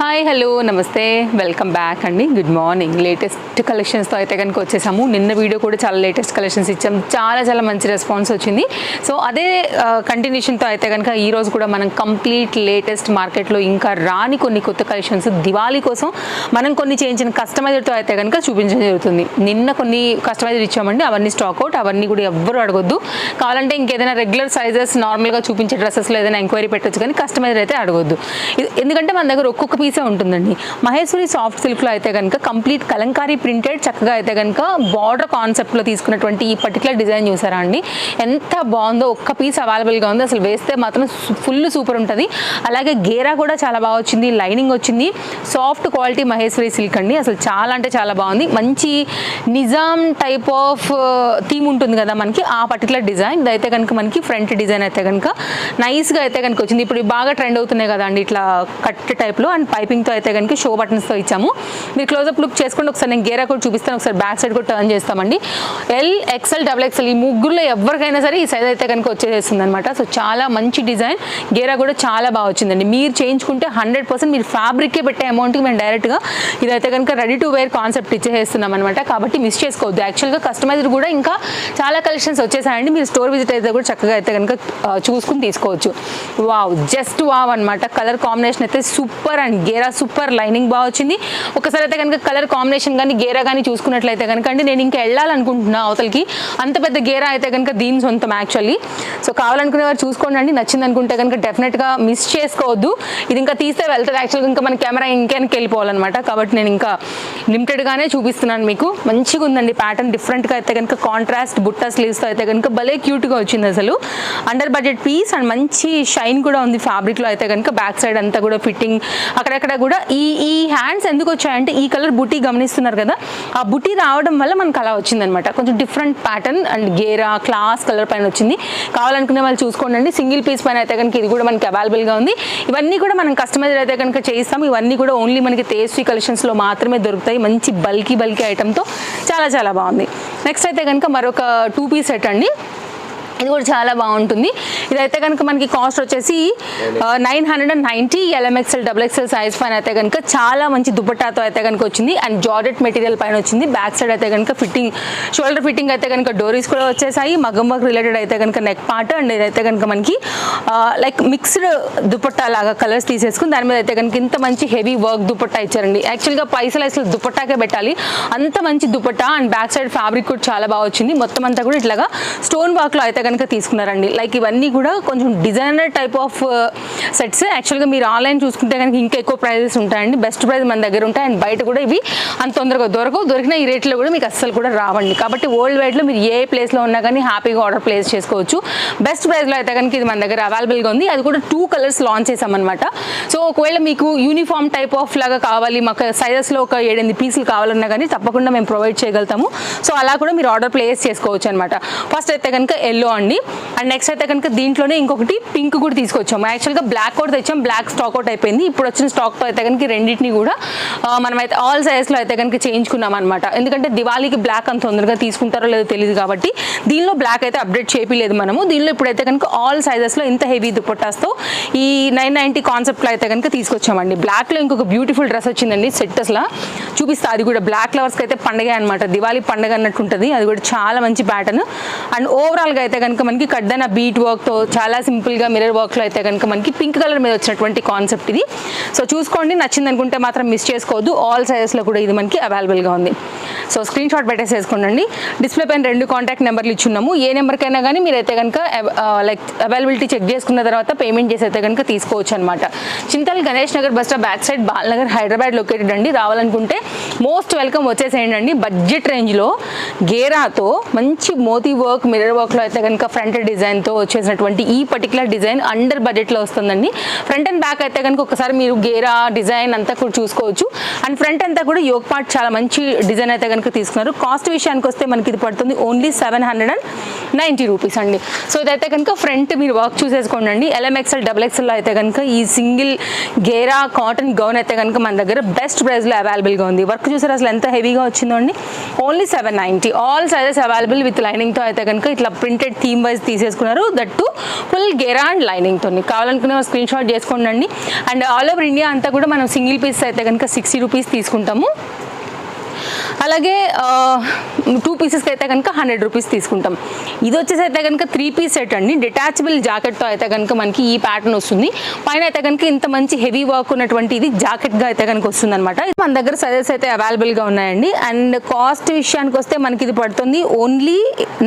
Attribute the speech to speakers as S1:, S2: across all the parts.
S1: Hi hello నమస్తే welcome back అండి. Good morning. Latest కలెక్షన్స్తో అయితే కనుక వచ్చేసాము. నిన్న వీడియో కూడా చాలా లేటెస్ట్ కలెక్షన్స్ ఇచ్చాం, చాలా మంచి రెస్పాన్స్ వచ్చింది. సో అదే కంటిన్యూషన్తో అయితే కనుక ఈరోజు కూడా మనం కంప్లీట్ లేటెస్ట్ మార్కెట్లో ఇంకా రాని కొన్ని కొత్త కలెక్షన్స్ దివాళీ కోసం మనం కొన్ని చేయించిన కస్టమైజర్తో అయితే కనుక చూపించడం జరుగుతుంది. నిన్న కొన్ని కస్టమైజర్ ఇచ్చామండి, అవన్నీ స్టాక్ అవుట్, అవన్నీ కూడా ఎవ్వరు అడగొద్దు. కావాలంటే ఇంకేదైనా రెగ్యులర్ సైజెస్ నార్మల్గా చూపించే డ్రెస్సెస్లో ఏదైనా ఎంక్వైరీ పెట్టచ్చు, కానీ కస్టమైజర్ అయితే అడగొద్దు. ఎందుకంటే మన దగ్గర ఒక్కొక్క పీసే ఉంటుందండి. మహేశ్వరి సాఫ్ట్ సిల్క్లో అయితే కనుక కంప్లీట్ కలంకారీ ప్రింటెడ్ చక్కగా అయితే కనుక బార్డర్ కాన్సెప్ట్లో తీసుకున్నటువంటి ఈ పర్టికులర్ డిజైన్ చూసారా అండి, ఎంత బాగుందో. ఒక్క పీస్ అవైలబుల్గా ఉంది, అసలు వేస్తే మాత్రం ఫుల్ సూపర్ ఉంటుంది. అలాగే గేరా కూడా చాలా బాగా వచ్చింది, లైనింగ్ వచ్చింది, సాఫ్ట్ క్వాలిటీ మహేశ్వరి సిల్క్ అండి. అసలు చాలా అంటే చాలా బాగుంది. మంచి నిజాం టైప్ ఆఫ్ థీమ్ ఉంటుంది కదా మనకి, ఆ పర్టికులర్ డిజైన్ అయితే కనుక మనకి ఫ్రంట్ డిజైన్ అయితే కనుక నైస్గా అయితే కనుక వచ్చింది. ఇప్పుడు బాగా ట్రెండ్ అవుతున్నాయి కదా అండి ఇట్లా కట్ టైప్లో, అండ్ పైపింగ్తో అయితే కనుక షో బటన్స్తో ఇచ్చాము. మీరు క్లోజప్ లుక్ చేసుకోండి ఒకసారి. నేను గేరా కూడా చూపిస్తాను, ఒకసారి బ్యాక్ సైడ్ కూడా టర్న్ చేస్తామండి. ఎల్, ఎక్సెల్, డబుల్ ఎక్సెల్ ఈ ముగ్గురులో ఎవరికైనా సరే ఈ సైజ్ అయితే కనుక వచ్చేసేస్తుంది అనమాట. సో చాలా మంచి డిజైన్, గేరా కూడా చాలా బాగా వచ్చిందండి. మీరు చేయించుకుంటే 100% మీరు ఫ్యాబ్రిక్కే పెట్టే అమౌంట్కి మేము డైరెక్ట్గా ఇదైతే కనుక రెడీ టు వేర్ కాన్సెప్ట్ ఇచ్చేస్తున్నాం అనమాట. కాబట్టి మిస్ చేసుకోవద్దు. యాక్చువల్గా కస్టమైజర్ కూడా ఇంకా చాలా కలెక్షన్స్ వచ్చేసాయండి. మీరు స్టోర్ విజిట్ అయితే కూడా చక్కగా అయితే కనుక చూసుకుని తీసుకోవచ్చు. వావ్, జస్ట్ వావ్ అనమాట. కలర్ కాంబినేషన్ అయితే super, and Gera super, lining బాగా వచ్చింది. ఒకసారి అయితే కనుక కలర్ కాంబినేషన్ కానీ గేరా కానీ చూసుకున్నట్లయితే కనుక అండి, నేను ఇంకా వెళ్ళాలనుకుంటున్నా అవతలకి. అంత పెద్ద గేరా అయితే కనుక దీని సొంతం యాక్చువల్లీ. సో కావాలనుకునే వారు చూసుకోండి అండి. నచ్చింది అనుకుంటే కనుక డెఫినెట్గా మిస్ చేసుకోవద్దు. ఇది ఇంకా తీస్తే వెళ్తుంది యాక్చువల్గా, ఇంకా మన కెమెరా ఇంకెనక్కి వెళ్ళిపోవాలన్నమాట. కాబట్టి నేను ఇంకా లిమిటెడ్గానే చూపిస్తున్నాను మీకు. మంచిగా ఉందండి ప్యాటర్న్, డిఫరెంట్గా అయితే కనుక కాంట్రాస్ట్ బుట్టా స్లీవ్స్తో అయితే కనుక భలే క్యూట్గా వచ్చింది అసలు. అండర్ బడ్జెట్ పీస్, అండ్ మంచి షైన్ కూడా ఉంది ఫ్యాబ్రిక్లో అయితే కనుక. బ్యాక్ సైడ్ అంతా కూడా ఫిట్టింగ్ అక్కడక్కడ కూడా ఈ హ్యాండ్స్ ఎందుకు వచ్చాయంటే ఈ కలర్ బుటీ గమనిస్తున్నారు కదా, ఆ బుటీ రావడం వల్ల మనకు అలా వచ్చిందనమాట. కొంచెం డిఫరెంట్ ప్యాటర్న్, అండ్ గేరా క్లాస్ కలర్ పైన వచ్చింది. కావాలనుకునే వాళ్ళు చూసుకోండి. సింగిల్ పీస్ పైన అయితే కనుక ఇది కూడా మనకి అవైలబుల్గా ఉంది. ఇవన్నీ కూడా మనం కస్టమైజర్ అయితే కనుక చేయిస్తాం. ఇవన్నీ కూడా ఓన్లీ మనకి తేజస్వి కలెక్షన్స్లో మాత్రమే దొరుకుతాయి. మంచి బల్కీ ఐటమ్తో చాలా బాగుంది. నెక్స్ట్ అయితే కనుక మరొక 2 పీస్ సెట్ అండి. ఇది కూడా చాలా బాగుంటుంది. ఇదైతే కనుక మనకి కాస్ట్ వచ్చేసి 990 LMXL డబుల్ ఎక్స్ఎల్ సైజ్ పైన అయితే కనుక చాలా మంచి దుపట్టాతో అయితే కనుక వచ్చింది, అండ్ జార్జెట్ మెటీరియల్ పైన వచ్చింది. బ్యాక్ సైడ్ అయితే కనుక ఫిట్టింగ్, షోల్డర్ ఫిట్టింగ్ అయితే కనుక డోరీస్ కూడా వచ్చేసాయి. మగ్గం వర్క్ రిలేటెడ్ అయితే కనుక నెక్ పార్ట్, అండ్ ఇదైతే కనుక మనకి లైక్ మిక్స్డ్ దుపట్టా లాగా కలర్స్ తీసేసుకుని దాని మీద అయితే కనుక ఇంత మంచి హెవీ వర్క్ దుపట్టా ఇచ్చారండి. యాక్చువల్గా పైసలు అసలు దుపట్టాకే పెట్టాలి, అంత మంచి dupatta. And back side fabric కూడా చాలా బాగా వచ్చింది. మొత్తం అంతా కూడా ఇట్లాగా స్టోన్ వర్క్లో అయితే కనుక తీసుకున్నారండి. లైక్ ఇవన్నీ కూడా కొంచెం డిజైనర్ టైప్ ఆఫ్ సెట్స్. యాక్చువల్గా మీరు ఆన్లైన్ చూసుకుంటే కనుక ఇంకా ఎక్కువ ప్రైజెస్ ఉంటాయండి. బెస్ట్ ప్రైస్ మన దగ్గర ఉంటాయి, అండ్ బయట కూడా ఇవి అంత తొందరగా దొరికిన ఈ రేట్లో కూడా మీకు అస్సలు కూడా రావండి. కాబట్టి వరల్డ్ వైడ్లో మీరు ఏ ప్లేస్లో ఉన్నా కానీ హ్యాపీగా ఆర్డర్ ప్లేస్ చేసుకోవచ్చు. బెస్ట్ ప్రైస్లో అయితే కనుక ఇది మన దగ్గర అవైలబుల్గా ఉంది. అది కూడా 2 కలర్స్ లాంచ్ చేసామన్నమాట. సో ఒకవేళ మీకు యూనిఫామ్ టైప్ ఆఫ్ లాగా కావాలి, మాకు సైజెస్లో ఒక 7-8 పీసులు కావాలన్నా కానీ తప్పకుండా మేము ప్రొవైడ్ చేయగలుగుతాము. సో అలా కూడా మీరు ఆర్డర్ ప్లేస్ చేసుకోవచ్చు అనమాట. ఫస్ట్ అయితే కనుక ఎల్లో అండి, అండ్ నెక్స్ట్ అయితే కనుక దీంట్లోనే ఇంకొకటి పింక్ కూడా తీసుకొచ్చాము. యాక్చువల్గా బ్లాక్ కూడా తెచ్చాము, బ్లాక్ స్టాక్ అవుట్ అయిపోయింది. ఇప్పుడు వచ్చిన స్టాక్తో అయితే కనుక రెండింటిని కూడా మనమైతే ఆల్ సైజెస్లో అయితే కనుక చేయించుకున్నాం అనమాట. ఎందుకంటే దివాళీకి బ్లాక్ అంత తొందరగా తీసుకుంటారో లేదో తెలియదు కాబట్టి దీనిలో బ్లాక్ అయితే అప్డేట్ చేయలేదు మనము. దీనిలో ఇప్పుడైతే కనుక ఆల్ సైజెస్లో ఇంత హెవీ దుపట్టాస్తో ఈ 990 కాన్సెప్ట్లో అయితే కనుక తీసుకొచ్చామండి. బ్లాక్లో ఇంకొక బ్యూటిఫుల్ డ్రెస్ వచ్చిందండి, సెట్ అసలు చూపిస్తా. అది కూడా బ్లాక్ లవర్స్కి అయితే పండగ అనమాట, దివాళీ పండగ అన్నట్టు ఉంటుంది. అది కూడా చాలా మంచి ప్యాటర్న్, అండ్ ఓవరాల్గా అయితే కనుక మనకి కడ్డన బీట్ వర్క్తో చాలా సింపుల్గా మిర్రర్ వర్క్లో అయితే కనుక మనకి పింక్ కలర్ మీద వచ్చినటువంటి కాన్సెప్ట్ ఇది. సో చూసుకోండి, నచ్చింది అనుకుంటే మాత్రం మిస్ చేసుకోవద్దు. ఆల్ సైజెస్లో కూడా ఇది మనకి అవైలబుల్గా ఉంది. సో స్క్రీన్ షాట్ పెట్టేసేసుకోండి. డిస్ప్లే పైన 2 కాంటాక్ట్ నెంబర్లు ఇచ్చున్నాము. ఏ నెంబర్కైనా కానీ మీరైతే కనుక లైక్ అవైలబిలిటీ చెక్ చేసుకున్న తర్వాత పేమెంట్ చేసి అయితే కనుక తీసుకోవచ్చు అనమాట. Chintal Ganesh Nagar bus stop back side Balanagar Hyderabad located అండి. రావాలనుకుంటే మోస్ట్ వెల్కమ్ వచ్చేసేయండి అండి. బడ్జెట్ రేంజ్లో గేరాతో మంచి మోతీ వర్క్ మిర్రర్ వర్క్లో అయితే కనుక ఫ్రంట్ డిజైన్తో వచ్చేసినటువంటి ఈ పర్టికులర్ డిజైన్ అండర్ బడ్జెట్లో వస్తుందండి. ఫ్రంట్ అండ్ బ్యాక్ అయితే కనుక ఒకసారి మీరు గేరా డిజైన్ అంతా కూడా చూసుకోవచ్చు. అండ్ ఫ్రంట్ అంతా కూడా యోక్ పార్ట్ చాలా మంచి డిజైన్ అయితే కనుక కనుక తీసుకున్నారు. కాస్ట్ విషయానికి వస్తే మనకి ఇది పడుతుంది ఓన్లీ 790 రూపీస్ అండి. సో ఇదైతే కనుక ఫ్రంట్ మీరు వర్క్ చూసేసుకోండి అండి. LMXL XXL అయితే కనుక ఈ సింగిల్ గేరా కాటన్ గౌన్ అయితే కనుక మన దగ్గర బెస్ట్ ప్రైస్లో అవైలబుల్గా ఉంది. వర్క్ చూసారు అసలు ఎంత హెవీగా వచ్చిందో అండి. Only 790. All sizes available with లైనింగ్తో అయితే కనుక ఇట్లా ప్రింటెడ్ థీమ్ వైజ్ తీసేసుకున్నారు. దట్ టు ఫుల్ గేరా అండ్ లైనింగ్తో. కావాలనుకునే స్క్రీన్ షాట్ చేసుకోండి అండి. అండ్ ఆల్ ఓవర్ ఇండియా అంతా కూడా మనం సింగిల్ పీస్ అయితే కనుక 60 రూపీస్ తీసుకుంటాము. అలాగే 2 పీసెస్కి అయితే కనుక 100 రూపీస్ తీసుకుంటాం. ఇది వచ్చేసి అయితే కనుక 3 పీస్ సెట్ అండి. డిటాచబుల్ జాకెట్తో అయితే కనుక మనకి ఈ ప్యాటర్న్ వస్తుంది. పైన అయితే కనుక ఇంత మంచి హెవీ వర్క్ ఉన్నటువంటి ఇది జాకెట్గా అయితే కనుక వస్తుంది అనమాట. మన దగ్గర సైజెస్ అయితే అవైలబుల్గా ఉన్నాయండి. అండ్ కాస్ట్ విషయానికి వస్తే మనకి ఇది పడుతుంది ఓన్లీ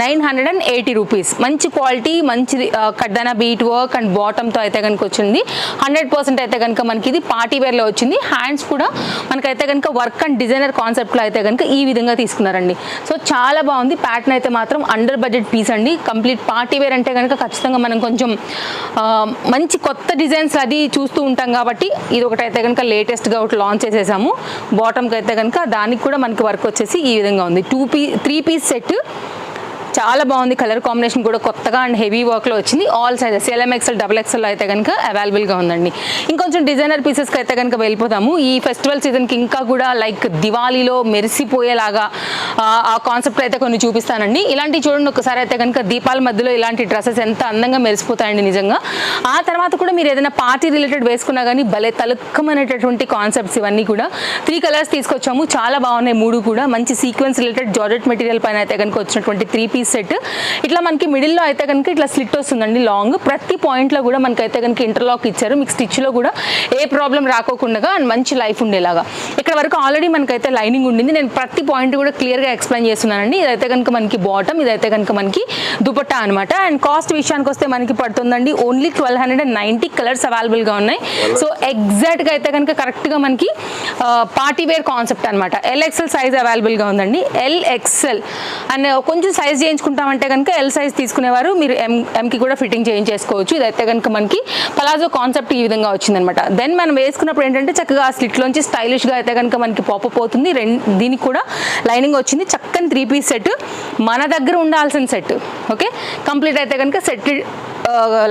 S1: 980 రూపీస్. మంచి క్వాలిటీ, మంచి కడ్దానా బీట్ వర్క్ అండ్ బాటమ్తో అయితే కనుక వచ్చింది. 100% అయితే కనుక మనకి ఇది పార్టీ వేర్లో వచ్చింది. హ్యాండ్స్ కూడా మనకైతే కనుక వర్క్ అండ్ డిజైనర్ కాన్సెప్ట్లో అయితే కనుక ఈ విధంగా తీసుకున్నారండి. సో చాలా బాగుంది. ప్యాటర్న్ అయితే మాత్రం అండర్ బడ్జెట్ పీస్ అండి. కంప్లీట్ పార్టీ వేర్ అంటే కనుక ఖచ్చితంగా మనం కొంచెం మంచి కొత్త డిజైన్స్ అది చూస్తూ ఉంటాం కాబట్టి ఇది ఒకటైతే కనుక లేటెస్ట్గా ఒకటి లాంచ్ చేసేసాము. బాటమ్కి అయితే కనుక దానికి కూడా మనకి వర్క్ వచ్చేసి ఈ విధంగా ఉంది. 3 పీస్ సెట్ చాలా బాగుంది. కలర్ కాంబినేషన్ కూడా కొత్తగా అండ్ హెవీ వర్క్లో వచ్చింది. ఆల్ సైజెస్ LMXL XXL అయితే కనుక అవైలబుల్గా ఉందండి. ఇంకొంచెం డిజైనర్ పీసెస్కి అయితే కనుక వెళ్ళిపోతాము. ఈ ఫెస్టివల్ సీజన్కి ఇంకా కూడా లైక్ దివాళీలో మెరిసిపోయేలాగా ఆ కాన్సెప్ట్ అయితే కొన్ని చూపిస్తానండి. ఇలాంటివి చూడండి ఒకసారి అయితే కనుక దీపాల మధ్యలో ఇలాంటి డ్రెస్సెస్ ఎంత అందంగా మెరిసిపోతాయండి నిజంగా. ఆ తర్వాత కూడా మీరు ఏదైనా పార్టీ రిలేటెడ్ వేసుకున్నా కానీ భలే తలుక్కమనేటటువంటి కాన్సెప్ట్స్ ఇవన్నీ కూడా 3 కలర్స్ తీసుకొచ్చాము. చాలా బాగున్నాయి 3 కూడా. మంచి సీక్వెన్స్ రిలేటెడ్ జార్జెట్ మెటీరియల్ పైన అయితే కనుక వచ్చినటువంటి 3 పీస్ సెట్. ఇట్లా మనకి మిడిల్లో అయితే కనుక ఇట్లా స్లిట్ వస్తుందండి లాంగ్. ప్రతి పాయింట్లో కూడా మనకైతే కనుక ఇంటర్లాక్ ఇచ్చారు. మీకు స్టిచ్లో కూడా ఏ ప్రాబ్లం రాకోకుండా అండ్ మంచి లైఫ్ ఉండేలాగా. ఇక్కడ వరకు ఆల్రెడీ మనకైతే లైనింగ్ ఉండింది. నేను ప్రతి పాయింట్ కూడా క్లియర్గా ఎక్స్ప్లెయిన్ చేస్తున్నానండి. ఇదైతే కనుక మనకి బాటమ్, ఇదైతే కనుక మనకి దుపట్టా అనమాట. అండ్ కాస్ట్ విషయానికి వస్తే మనకి పడుతుందండి ఓన్లీ 1290. కలర్స్ అవైలబుల్గా ఉన్నాయి. సో ఎగ్జాక్ట్గా అయితే కనుక కరెక్ట్గా మనకి పార్టీ వేర్ కాన్సెప్ట్ అనమాట. LXL సైజ్ అవైలబుల్గా ఉందండి. LXL అండ్ కొంచెం సైజ్ చేయించుకుంటామంటే కనుక L సైజ్ తీసుకునేవారు మీరు ఎంకి కూడా ఫిట్టింగ్ చేయించేసుకోవచ్చు. ఇదైతే కనుక మనకి పలాజో కాన్సెప్ట్ ఈ విధంగా వచ్చిందనమాట. దెన్ మనం వేసుకున్నప్పుడు ఏంటంటే చక్కగా ఆ స్లిట్లోంచి స్టైలిష్గా అయితే కనుక మనకి పాపప్ అవుతుంది. దీనికి కూడా లైనింగ్ వచ్చింది. చక్కని 3 పీస్ సెట్, మన దగ్గర ఉండాల్సిన సెట్. ఓకే, కంప్లీట్ అయితే కనుక సెట్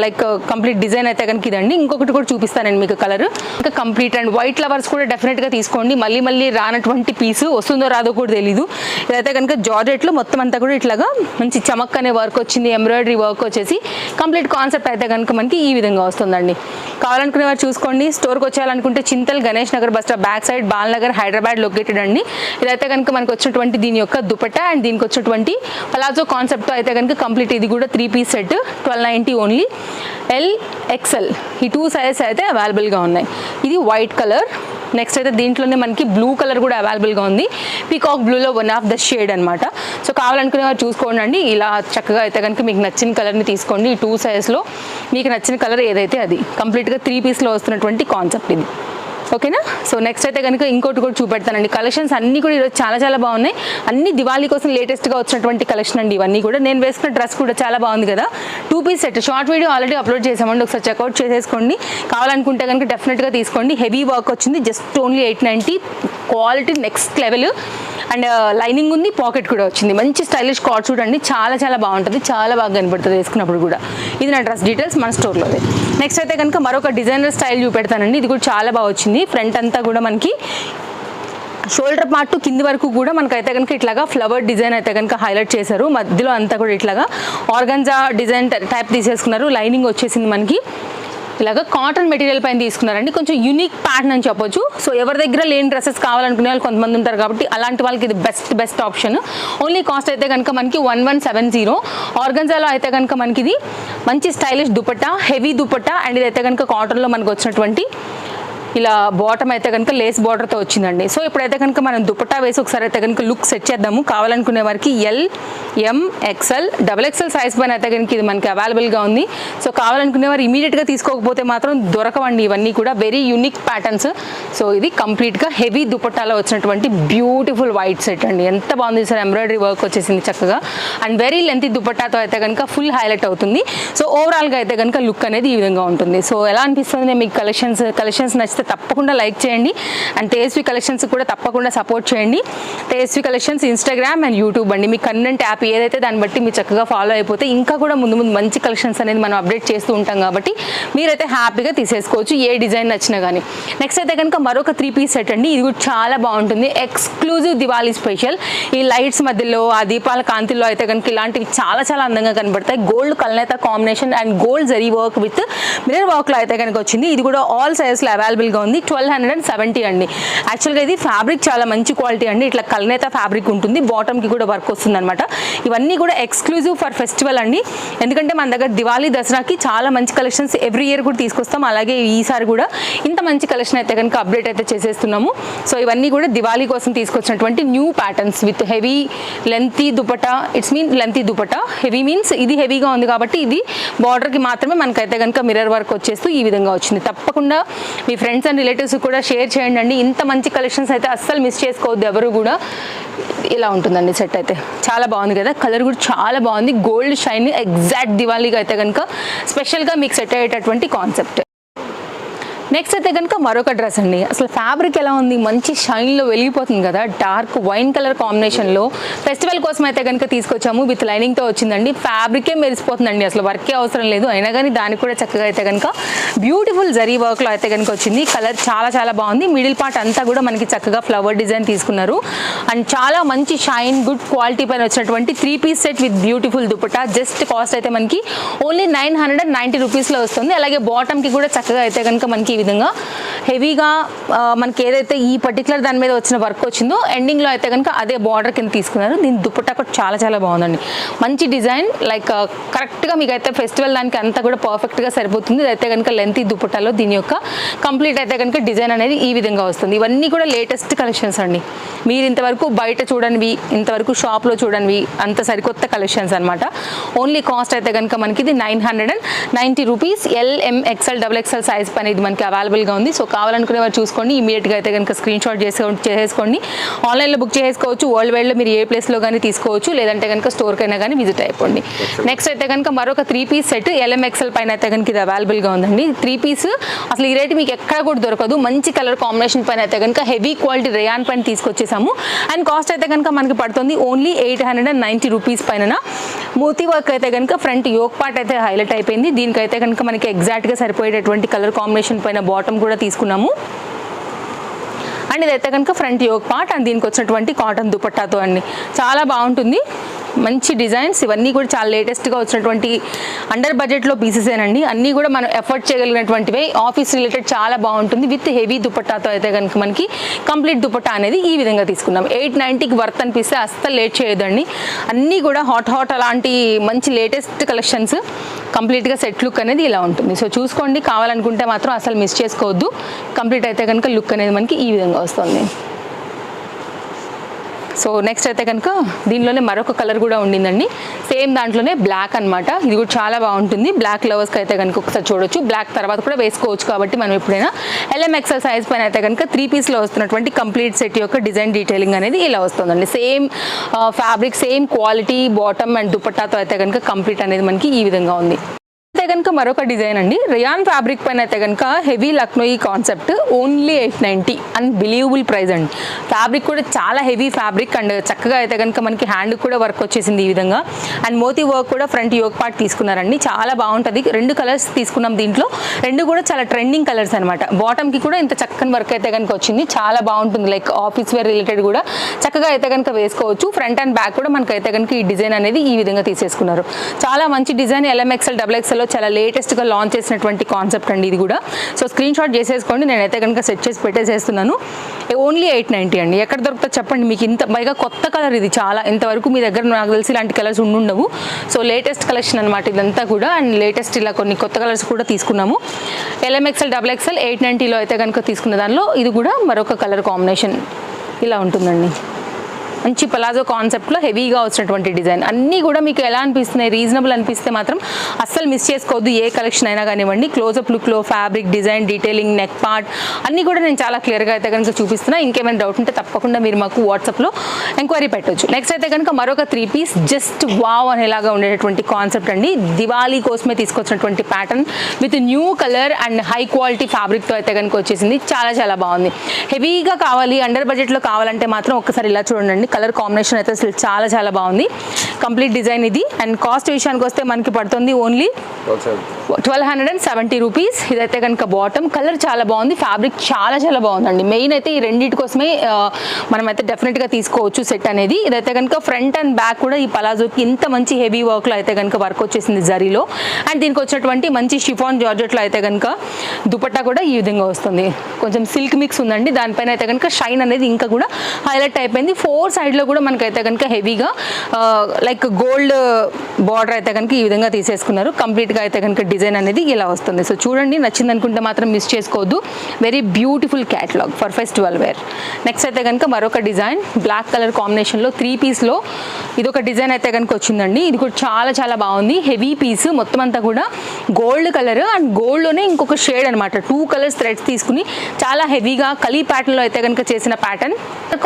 S1: లైక్ కంప్లీట్ డిజైన్ అయితే కనుక ఇదండి. ఇంకొకటి కూడా చూపిస్తానండి మీకు కలర్. ఇంకా కంప్లీట్ అండ్ వైట్ ఫ్లవర్స్ కూడా డెఫినెట్గా తీసుకోండి. మళ్ళీ రానటువంటి పీసు వస్తుందో రాదో కూడా తెలీదు. ఇదైతే కనుక జార్జెట్లో మొత్తం అంతా కూడా ఇట్లాగా మంచి చమక్ అనే వర్క్ వచ్చింది. ఎంబ్రాయిడరీ వర్క్ వచ్చేసి కంప్లీట్ కాన్సెప్ట్ అయితే కనుక మనకి ఈ విధంగా వస్తుందండి. కావాలనుకునే వారు చూసుకోండి. స్టోర్కి వచ్చేయాలనుకుంటే Chintal Ganesh Nagar bus stop back side Balnagar Hyderabad located అండి. ఇదైతే కనుక మనకు వచ్చినటువంటి దీని యొక్క దుపట్టా అండ్ దీనికి వచ్చినటువంటి పలాజో కాన్సెప్ట్తో అయితే కనుక కంప్లీట్ ఇది కూడా 3 పీస్ సెట్ 1290 ఓన్లీ. LXL ఈ 2 సైజెస్ అయితే అవైలబుల్గా ఉన్నాయి. ఇది వైట్ కలర్. నెక్స్ట్ అయితే దీంట్లోనే మనకి బ్లూ కలర్ కూడా అవైలబుల్గా ఉంది. పీకాక్ బ్లూలో వన్ ఆఫ్ ద షేడ్ అనమాట. సో కావాలనుకునే వారు చూసుకోండి అండి. ఇలా చక్కగా అయితే కనుక మీకు నచ్చిన కలర్ని తీసుకోండి. ఈ 2 సైజ్లో మీకు నచ్చిన కలర్ ఏదైతే అది కంప్లీట్గా 3 పీస్లో వస్తున్నటువంటి కాన్సెప్ట్ ఇది. ఓకేనా. సో నెక్స్ట్ అయితే కనుక ఇంకోటి కూడా చూపెడతానండి. కలెక్షన్స్ అన్నీ కూడా ఈరోజు చాలా బాగున్నాయి. అన్ని దివాళీ కోసం లేటెస్ట్గా వచ్చినటువంటి కలెక్షన్ అండి ఇవన్నీ కూడా. నేను వేసుకున్న డ్రెస్ కూడా చాలా బాగుంది కదా. 2 piece set short video already upload చేసామండి. ఒకసారి చెక్అవుట్ చేసేసుకోండి. కావాలనుకుంటే కనుక డెఫినెట్గా తీసుకోండి. హెవీ వర్క్ వచ్చింది. Just only 890. Quality next level and lining ఉంది, పాకెట్ కూడా వచ్చింది. మంచి స్టైలిష్ కార్డ్ చూడండి. చాలా బాగుంటుంది. చాలా బాగా కనబడుతుంది వేసుకున్నప్పుడు కూడా. ఇది నా డ్రెస్ డీటెయిల్స్ మన స్టోర్లోదే. నెక్స్ట్ అయితే కనుక మరొక డిజైనర్ స్టైల్ చూపెడతానండి. ఇది కూడా చాలా బాగా వచ్చింది. ఫ్రంట్ అంతా కూడా మనకి షోల్డర్ పార్ట్ కింది వరకు కూడా మనకైతే కనుక ఇట్లాగా ఫ్లవర్ డిజైన్ అయితే కనుక హైలైట్ చేశారు. మధ్యలో అంతా కూడా ఇట్లాగా ఆర్గంజా డిజైన్ టైప్ తీసేసుకున్నారు. లైనింగ్ వచ్చేసింది మనకి. ఇలాగా కాటన్ మెటీరియల్ పైన తీసుకున్నారండి. కొంచెం యూనిక్ ప్యాటర్న్ అని చెప్పొచ్చు. సో ఎవరి దగ్గర లేని డ్రెస్సెస్ కావాలనుకునే వాళ్ళు కొంతమంది ఉంటారు కాబట్టి అలాంటి వాళ్ళకి ఇది బెస్ట్ ఆప్షన్. ఓన్లీ కాస్ట్ అయితే కనుక మనకి 1170. ఆర్గంజాలో అయితే కనుక మనకి ఇది మంచి stylish dupatta, heavy dupatta and ఇదైతే కనుక కాటన్లో మనకు వచ్చినటువంటి ఇలా బాటమ్ అయితే కనుక లేస్ బార్డర్తో వచ్చిందండి. సో ఇప్పుడైతే కనుక మనం దుపట్టా వేసి ఒకసారి అయితే కనుక లుక్ సెట్ చేద్దాము. కావాలనుకునే వారికి L, M, XL, XXL size పైన అయితే కనుక ఇది మనకి అవైలబుల్గా ఉంది. సో కావాలనుకునే వారు ఇమీడియట్గా తీసుకోకపోతే మాత్రం దొరకవండి. ఇవన్నీ కూడా వెరీ యూనిక్ ప్యాటర్న్స్. సో ఇది కంప్లీట్గా హెవీ దుపట్టాలో వచ్చినటువంటి బ్యూటిఫుల్ వైట్ సెట్ అండి. ఎంత బాగుంది సార్. ఎంబ్రాయిడరీ వర్క్ వచ్చేసింది చక్కగా అండ్ వెరీ లెంతీ దుపట్టాతో అయితే కనుక ఫుల్ హైలైట్ అవుతుంది. సో ఓవరాల్గా అయితే కనుక లుక్ అనేది ఈ విధంగా ఉంటుంది. సో ఎలా అనిపిస్తుంది మీకు కలెక్షన్స్ నచ్చితే నచ్చితే తప్పకుండా లైక్ చేయండి. అండ్ తేజస్వి కలెక్షన్స్ కూడా తప్పకుండా సపోర్ట్ చేయండి. Tejaswi collections Instagram and YouTube అండి. మీ కన్వెంట్ యాప్ ఏదైతే దాన్ని బట్టి మీరు చక్కగా ఫాలో అయిపోతే ఇంకా కూడా ముందు ముందు మంచి కలెక్షన్స్ అనేది మనం అప్డేట్ చేస్తూ ఉంటాం కాబట్టి మీరైతే హ్యాపీగా తీసేసుకోవచ్చు ఏ డిజైన్ నచ్చినా కానీ. నెక్స్ట్ అయితే కనుక మరొక 3 పీస్ సెట్ అండి. ఇది కూడా చాలా బాగుంటుంది. Exclusive Diwali special. ఈ లైట్స్ మధ్యలో ఆ దీపాల కాంతిలో అయితే కనుక ఇలాంటివి చాలా చాలా అందంగా కనబడతాయి. గోల్డ్ కల్నేత combination and gold zari work with mirror వర్క్లో అయితే కనుక వచ్చింది. ఇది కూడా ఆల్ సైజెస్లో అవైలబుల్గా ఉంది. 1270 అండి. యాక్చువల్గా ఇది ఫ్యాబ్రిక్ చాలా మంచి క్వాలిటీ అండి. ఇట్లా కల్నేత ఫ్యాబ్రిక్ ఉంటుంది. బాటమ్కి కూడా వర్క్ వస్తుంది అనమాట. ఇవన్నీ కూడా ఎక్స్క్లూజివ్ ఫర్ ఫెస్టివల్ అండి. ఎందుకంటే మన దగ్గర దివాళీ దసరాకి చాలా మంచి కలెక్షన్స్ ఎవ్రీ ఇయర్ కూడా తీసుకొస్తాం. అలాగే ఈసారి కూడా ఇంత మంచి కలెక్షన్ అయితే కనుక అప్డేట్ అయితే చేసేస్తున్నాము. సో ఇవన్నీ కూడా దివాళీ కోసం తీసుకొచ్చినటువంటి new patterns with heavy lengthy dupatta. It's mean lengthy dupatta. Heavy means ఇది హెవీగా ఉంది కాబట్టి ఇది బార్డర్కి మాత్రమే మనకైతే కనుక మిర్రర్ వర్క్ వచ్చేస్తూ ఈ విధంగా వచ్చింది. తప్పకుండా మీ ఫ్రెండ్స్ అండ్ రిలేటివ్స్ కూడా షేర్ చేయండి అండి. ఇంత మంచి కలెక్షన్స్ అయితే అస్సలు మిస్ చేసుకోవద్దు ఎవరు కూడా. ఇలా ఉంటుందండి సెట్ అయితే చాలా బాగుంది కదా. కలర్ కూడా చాలా బాగుంది. గోల్డ్ షైన్ ఎగ్జాక్ట్ దివాళీగా అయితే కనుక స్పెషల్గా మీకు సెట్ అయ్యేటటువంటి కాన్సెప్ట్. నెక్స్ట్ అయితే కనుక మరొక డ్రెస్ అండి. అసలు ఫ్యాబ్రిక్ ఎలా ఉంది, మంచి షైన్లో వెలిగిపోతుంది కదా. డార్క్ వైన్ కలర్ కాంబినేషన్లో ఫెస్టివల్ కోసం అయితే కనుక తీసుకొచ్చాము. విత్ లైనింగ్తో వచ్చిందండి. ఫ్యాబ్రికే మెరిసిపోతుందండి. అసలు వర్కే అవసరం లేదు. అయినా కానీ దానికి కూడా చక్కగా అయితే కనుక బ్యూటిఫుల్ జరీ వర్క్లో అయితే కనుక వచ్చింది. కలర్ చాలా చాలా బాగుంది. మిడిల్ పార్ట్ అంతా కూడా మనకి చక్కగా ఫ్లవర్ డిజైన్ తీసుకున్నారు. అండ్ చాలా మంచి షైన్ గుడ్ క్వాలిటీ పైన వచ్చినటువంటి 3 piece set with beautiful dupatta. Just cost అయితే మనకి ఓన్లీ 990 రూపీస్లో వస్తుంది. అలాగే బాటమ్కి కూడా చక్కగా అయితే కనుక మనకి విధంగా హెవీగా మనకి ఏదైతే ఈ పర్టికులర్ దాని మీద వచ్చిన వర్క్ వచ్చిందో ఎండింగ్లో అయితే కనుక అదే బార్డర్ కింద తీసుకున్నారు. దీని దుపట్టా కూడా చాలా చాలా బాగుందండి. మంచి డిజైన్ లైక్ కరెక్ట్గా మీకు అయితే ఫెస్టివల్ దానికి అంతా కూడా పర్ఫెక్ట్గా సరిపోతుంది. అయితే కనుక లెంతీ దుపట్టాలో దీని యొక్క కంప్లీట్ అయితే కనుక డిజైన్ అనేది ఈ విధంగా వస్తుంది. ఇవన్నీ కూడా లేటెస్ట్ కలెక్షన్స్ అండి. మీరు ఇంతవరకు బయట చూడనివి, ఇంతవరకు షాప్లో చూడనివి అంత సరికొత్త కలెక్షన్స్ అనమాట. ఓన్లీ కాస్ట్ అయితే కనుక మనకి ఇది 990 రూపీస్. LMXL XXL సైజ్ పని ఇది మనకి అవైలబుల్గా ఉంది. సో కావాలనుకునే వారు చూసుకోండి. ఇమీడియట్గా అయితే కనుక స్క్రీన్ షాట్ చేసేసుకోండి. ఆన్లైన్లో బుక్ చేసుకోవచ్చు. వరల్డ్ వైడ్లో మీరు ఏ ప్లేస్లో కానీ తీసుకోవచ్చు. లేదంటే కనుక స్టోర్కైనా కానీ విజిట్ అయిపోండి. నెక్స్ట్ అయితే కనుక మరొక 3 పీస్ సెట్ LMXL పైన అయితే కనుక ఇది అవైలబుల్గా ఉందండి. 3 పీస్ అసలు ఈ రేటు మీకు ఎక్కడ కూడా దొరకదు. మంచి కలర్ కాంబినేషన్ పైన అయితే కనుక హెవీ క్వాలిటీ రేయాన్ పైన తీసుకొచ్చేసాము. అండ్ కాస్ట్ అయితే కనుక మనకి పడుతుంది ఓన్లీ 890 రూపీస్ పైన. మోతీ వర్క్ అయితే కనుక ఫ్రంట్ యోక్ పార్ట్ అయితే హైలైట్ అయిపోయింది. దీనికైతే కనుక మనకి ఎగ్జాక్ట్గా సరిపోయేటటువంటి కలర్ కాంబినేషన్ పైన బాటమ్ కూడా తీసుకున్నాము. అండ్ ఇదైతే కనుక ఫ్రంట్ యోక్ పార్ట్ అండ్ దీనికి వచ్చినటువంటి కాటన్ దుపట్టాతో అండి చాలా బాగుంటుంది. మంచి డిజైన్స్ ఇవన్నీ కూడా చాలా లేటెస్ట్గా వచ్చినటువంటి అండర్ బడ్జెట్లో పీసెసేనండి. అన్నీ కూడా మనం ఎఫర్ట్ చేయగలిగినటువంటివే. ఆఫీస్ రిలేటెడ్ చాలా బాగుంటుంది. విత్ హెవీ దుపట్టాతో అయితే కనుక మనకి కంప్లీట్ దుపట్టా అనేది ఈ విధంగా తీసుకున్నాం. 890కి వర్త్ అనిపిస్తే అస్సలు లేట్ చేయొద్దండి. అన్నీ కూడా హాట్ అలాంటి మంచి లేటెస్ట్ కలెక్షన్స్. కంప్లీట్గా సెట్ లుక్ అనేది ఇలా ఉంటుంది. సో చూసుకోండి. కావాలనుకుంటే మాత్రం అసలు మిస్ చేసుకోవద్దు. కంప్లీట్ అయితే కనుక లుక్ అనేది మనకి ఈ విధంగా వస్తుంది. సో నెక్స్ట్ అయితే కనుక దీనిలోనే మరొక కలర్ కూడా ఉండిందండి. సేమ్ దాంట్లోనే బ్లాక్ అనమాట. ఇది కూడా చాలా బాగుంటుంది. బ్లాక్ లవర్స్కి అయితే కనుక ఒకసారి చూడొచ్చు. బ్లాక్ తర్వాత కూడా వేసుకోవచ్చు కాబట్టి మనం ఎప్పుడైనా LMXL సైజ్ పైన అయితే కనుక 3 పీస్లో వస్తున్నటువంటి కంప్లీట్ సెట్ యొక్క డిజైన్ డీటెయిలింగ్ అనేది ఇలా వస్తుందండి. Same fabric same quality bottom and దుపట్టాతో అయితే కనుక కంప్లీట్ అనేది మనకి ఈ విధంగా ఉంది. అయితే కనుక మరొక డిజైన్ అండి. రియాన్ ఫ్యాబ్రిక్ పైన అయితే కనుక heavy Lucknowi concept only 890 unbelievable price అండి. ఫ్యాబ్రిక్ కూడా చాలా హెవీ ఫ్యాబ్రిక్ అండ్ చక్కగా అయితే కనుక మనకి హ్యాండ్ కూడా వర్క్ వచ్చేసింది ఈ విధంగా. అండ్ మోతీ వర్క్ కూడా ఫ్రంట్ యోక్ పార్ట్ తీసుకున్నారండి. చాలా బాగుంటుంది. 2 కలర్స్ తీసుకున్నాం దీంట్లో. 2 కూడా చాలా ట్రెండింగ్ కలర్స్ అనమాట. బాటమ్కి కూడా ఇంత చక్కని వర్క్ అయితే కనుక వచ్చింది. చాలా బాగుంటుంది. లైక్ ఆఫీస్ వేర్ రిలేటెడ్ కూడా చక్కగా అయితే కనుక వేసుకోవచ్చు. ఫ్రంట్ అండ్ బ్యాక్ కూడా మనకైతే కనుక ఈ డిజైన్ అనేది ఈ విధంగా తీసేసుకున్నారు. చాలా మంచి డిజైన్. LMXL XXL చాలా లేటెస్ట్గా లాంచ్ చేసినటువంటి కాన్సెప్ట్ అండి ఇది కూడా. సో స్క్రీన్ షాట్ చేసేసుకోండి. నేనైతే కనుక సెట్ చేసి పెట్టేసేస్తున్నాను. ఓన్లీ 890 అండి. ఎక్కడ దొరుకుతుందో చెప్పండి. మీకు ఇంత పైగా కొత్త కలర్ ఇది చాలా. ఇంతవరకు మీ దగ్గర నాకు తెలిసి ఇలాంటి కలర్స్ ఉండవు. సో లేటెస్ట్ కలెక్షన్ అనమాట ఇదంతా కూడా. అండ్ లేటెస్ట్ ఇలా కొన్ని కొత్త కలర్స్ కూడా తీసుకున్నాము. LMXL XXL 890లో అయితే కనుక తీసుకున్న దానిలో ఇది కూడా మరొక కలర్ కాంబినేషన్ ఇలా ఉంటుందండి. మంచి పలాజో కాన్సెప్ట్లో హెవీగా వచ్చినటువంటి డిజైన్. అన్నీ కూడా మీకు ఎలా అనిపిస్తున్నాయి, రీజనబుల్ అనిపిస్తే మాత్రం అస్సలు మిస్ చేసుకోవద్దు. ఏ కలెక్షన్ అయినా కానివ్వండి, క్లోజప్ లుక్లో fabric design, detailing, neck part అన్నీ కూడా నేను చాలా క్లియర్గా అయితే కనుక చూపిస్తున్నా. ఇంకేమైనా డౌట్ ఉంటే తప్పకుండా మీరు మాకు వాట్సాప్లో ఎంక్వైరీ పెట్టవచ్చు. నెక్స్ట్ అయితే కనుక మరొక 3 పీస్ జస్ట్ వావ్ అనేలాగా ఉండేటటువంటి కాన్సెప్ట్ అండి. దివాళీ కోసమే తీసుకొచ్చినటువంటి pattern with new colour and high quality ఫ్యాబ్రిక్తో అయితే కనుక వచ్చేసింది. చాలా చాలా బాగుంది. హెవీగా కావాలి, అండర్ బడ్జెట్లో కావాలంటే మాత్రం ఒక్కసారి ఇలా చూడండి. కలర్ కాంబినేషన్ అయితే అసలు చాలా చాలా బాగుంది. కంప్లీట్ డిజైన్ ఇది. అండ్ కాస్ట్ విషయానికి వస్తే మనకి పడుతుంది ఓన్లీ 1270 రూపీస్. ఇదైతే కనుక బాటమ్. కలర్ చాలా బాగుంది, ఫ్యాబ్రిక్ చాలా చాలా బాగుందండి. మెయిన్ అయితే ఈ రెండింటి కోసమే మనమైతే డెఫినెట్గా తీసుకోవచ్చు సెట్ అనేది. ఇదైతే కనుక ఫ్రంట్ అండ్ బ్యాక్ కూడా ఈ పలాజోకి ఇంత మంచి హెవీ వర్క్లో అయితే కనుక వర్క్ వచ్చేసింది జరీలో. అండ్ దీనికి వచ్చినటువంటి మంచి షిఫాన్ జార్జెట్లో అయితే కనుక దుపట్టా కూడా ఈ విధంగా వస్తుంది. కొంచెం సిల్క్ మిక్స్ ఉందండి. దానిపైన అయితే కనుక షైన్ అనేది ఇంకా కూడా హైలైట్ అయిపోయింది. 4 సైడ్లో కూడా మనకైతే కనుక హెవీగా లైక్ గోల్డ్ బార్డర్ అయితే కనుక ఈ విధంగా తీసేసుకున్నారు. కంప్లీట్గా అయితే కనుక డిజైన్ అనేది ఇలా వస్తుంది. సో చూడండి, నచ్చింది అనుకుంటే మాత్రం మిస్ చేసుకోవద్దు. Very beautiful catalogue for festival wear. Next అయితే కనుక మరొక డిజైన్ బ్లాక్ కలర్ కాంబినేషన్లో 3 పీస్లో ఇదొక డిజైన్ అయితే కనుక వచ్చిందండి. ఇది కూడా చాలా చాలా బాగుంది. హెవీ పీస్ మొత్తం అంతా కూడా గోల్డ్ కలర్ అండ్ గోల్డ్లోనే ఇంకొక షేడ్ అనమాట. 2 కలర్స్ థ్రెడ్స్ తీసుకుని చాలా హెవీగా కలీ ప్యాటర్న్లో అయితే కనుక చేసిన ప్యాటర్న్.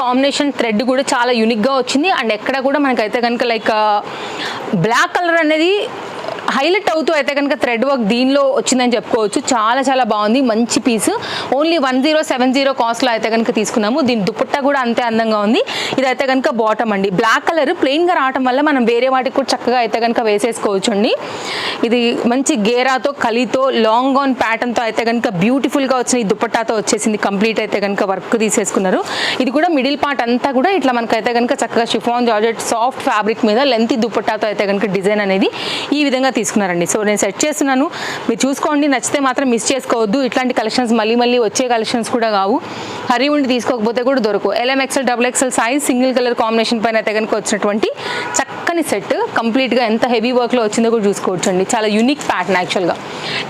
S1: కాంబినేషన్ థ్రెడ్ కూడా చాలా యూనిక్గా వచ్చింది. అండ్ ఎక్కడ కూడా మనకైతే కనుక లైక్ బ్లాక్ కలర్ అనేది హైలైట్ అవుతూ అయితే కనుక థ్రెడ్ వర్క్ దీనిలో వచ్చిందని చెప్పుకోవచ్చు. చాలా చాలా బాగుంది. మంచి పీస్. ఓన్లీ 1070 కాస్ట్లో అయితే కనుక తీసుకున్నాము. దీని దుపట్టా కూడా అంతే అందంగా ఉంది. ఇదైతే కనుక బాటమ్ అండి. బ్లాక్ కలర్ ప్లెయిన్గా రావడం వల్ల మనం వేరే వాటికి కూడా చక్కగా అయితే కనుక వేసేసుకోవచ్చు అండి. ఇది మంచి గేరాతో కలితో లాంగ్ గౌన్ ప్యాటర్న్తో అయితే కనుక బ్యూటిఫుల్గా వచ్చిన ఈ దుపట్టాతో వచ్చేసింది. కంప్లీట్ అయితే కనుక వర్క్ తీసేసుకున్నారు. ఇది కూడా మిడిల్ పార్ట్ అంతా కూడా ఇట్లా మనకైతే కనుక చక్కగా షిఫాన్ జార్జెట్ సాఫ్ట్ ఫ్యాబ్రిక్ మీద లెంతీ దుపట్టాతో అయితే కనుక డిజైన్ అనేది ఈ విధంగా తీసుకున్నారండి. సో నేను సెట్ చేస్తున్నాను, మీరు చూసుకోండి. నచ్చితే మాత్రం మిస్ చేసుకోవద్దు. ఇట్లాంటి కలెక్షన్స్ మళ్ళీ మళ్ళీ వచ్చే కలెక్షన్స్ కూడా కావు. హరి ఉండి తీసుకోకపోతే కూడా దొరకవు. LMXL XXL size single colour combination పైన అయితే కనుక వచ్చినటువంటి చక్కని సెట్. కంప్లీట్గా ఎంత హెవీ వర్క్లో వచ్చిందో కూడా చూసుకోవచ్చు అండి. చాలా యూనిక్ ప్యాటర్న్ యాక్చువల్గా.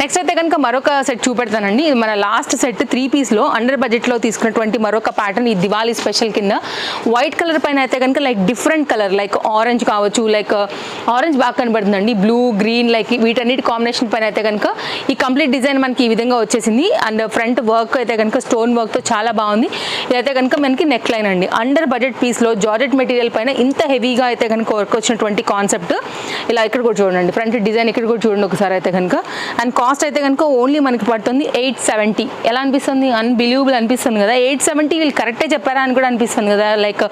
S1: నెక్స్ట్ అయితే కనుక మరొక సెట్ చూపెడతానండి. ఇది మన లాస్ట్ సెట్ 3 పీస్లో అండర్ బడ్జెట్లో తీసుకున్నటువంటి మరొక ప్యాటర్న్. ఈ దివాళీ స్పెషల్ కింద వైట్ కలర్ పైన అయితే కనుక like different colour like orange కావచ్చు, లైక్ ఆరెంజ్ బాగా కనబడుతుందండి, బ్లూ గ్రీన్ లైక్ వీటన్నిటి కాంబినేషన్ పైన అయితే కనుక ఈ కంప్లీట్ డిజైన్ మనకి ఈ విధంగా వచ్చేసింది. అండ్ ఫ్రంట్ వర్క్ అయితే కనుక స్టోన్ వర్క్తో చాలా బాగుంది. ఇదైతే కనుక మనకి నెక్ లైన్ అండి. అండర్ బడ్జెట్ పీస్లో జార్జెట్ మెటీరియల్ పైన ఇంత హెవీగా అయితే కనుక వర్క్ వచ్చినటువంటి కాన్సెప్ట్. ఇలా ఇక్కడ కూడా చూడండి, ఫ్రంట్ డిజైన్ ఇక్కడ కూడా చూడండి ఒకసారి అయితే కనుక. అండ్ కాస్ట్ అయితే కనుక ఓన్లీ మనకి పడుతుంది 870. ఎలా అనిపిస్తుంది? అన్బిలీవబుల్ అనిపిస్తుంది కదా. 870 వీళ్ళు కరెక్టే చెప్పారా అని కూడా అనిపిస్తుంది కదా లైక్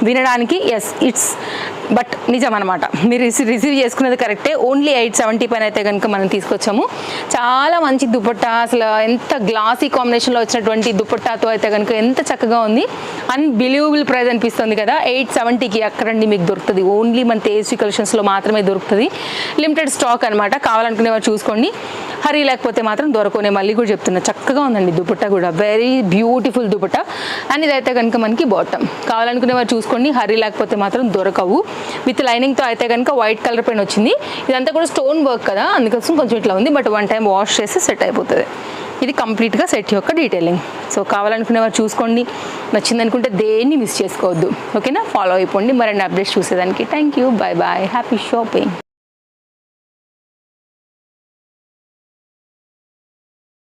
S1: వినడానికి. ఎస్, ఇట్స్ బట్ నిజం అనమాట. మీరు రిసీవ్ చేసుకునేది కరెక్టే. ఓన్లీ 870 పైన అయితే కనుక మనం తీసుకొచ్చాము. చాలా మంచి దుపట్టా. అసలు ఎంత గ్లాసీ కాంబినేషన్లో వచ్చినటువంటి దుపట్టాతో అయితే కనుక ఎంత చక్కగా ఉంది. అన్బిలీవబుల్ ప్రైస్ అనిపిస్తుంది కదా. 870కి అక్కడండి మీకు దొరుకుతుంది. ఓన్లీ మన తేజస్వి కలెక్షన్స్లో మాత్రమే దొరుకుతుంది. లిమిటెడ్ స్టాక్ అనమాట. కావాలనుకునే వారు చూసుకోండి. హరి లేకపోతే మాత్రం దొరకనే. మళ్ళీ కూడా చెప్తున్నా, చక్కగా ఉందండి దుపట్టా కూడా. Very beautiful dupatta. అండ్ ఇదైతే కనుక మనకి బాటమ్. కావాలనుకునే వారు చూసుకోండి. హరి లేకపోతే మాత్రం దొరకవు. విత్ లైనింగ్తో అయితే కనుక వైట్ కలర్ పైన వచ్చింది. ఇదంతా కూడా స్టోన్ వర్క్ కదా, అందుకోసం కొంచెం ఇట్లా ఉంది. బట్ 1 టైం వాష్ చేస్తే సెట్ అయిపోతుంది. ఇది కంప్లీట్గా సెట్ యొక్క డీటెయిలింగ్. సో కావాలనుకునే వారు చూసుకోండి. నచ్చింది అనుకుంటే దేన్ని మిస్ చేసుకోవద్దు. ఓకేనా? ఫాలో అయిపోండి మరిన్ని అప్డేట్స్ చూసేదానికి. Thank you. Bye bye. Happy shopping.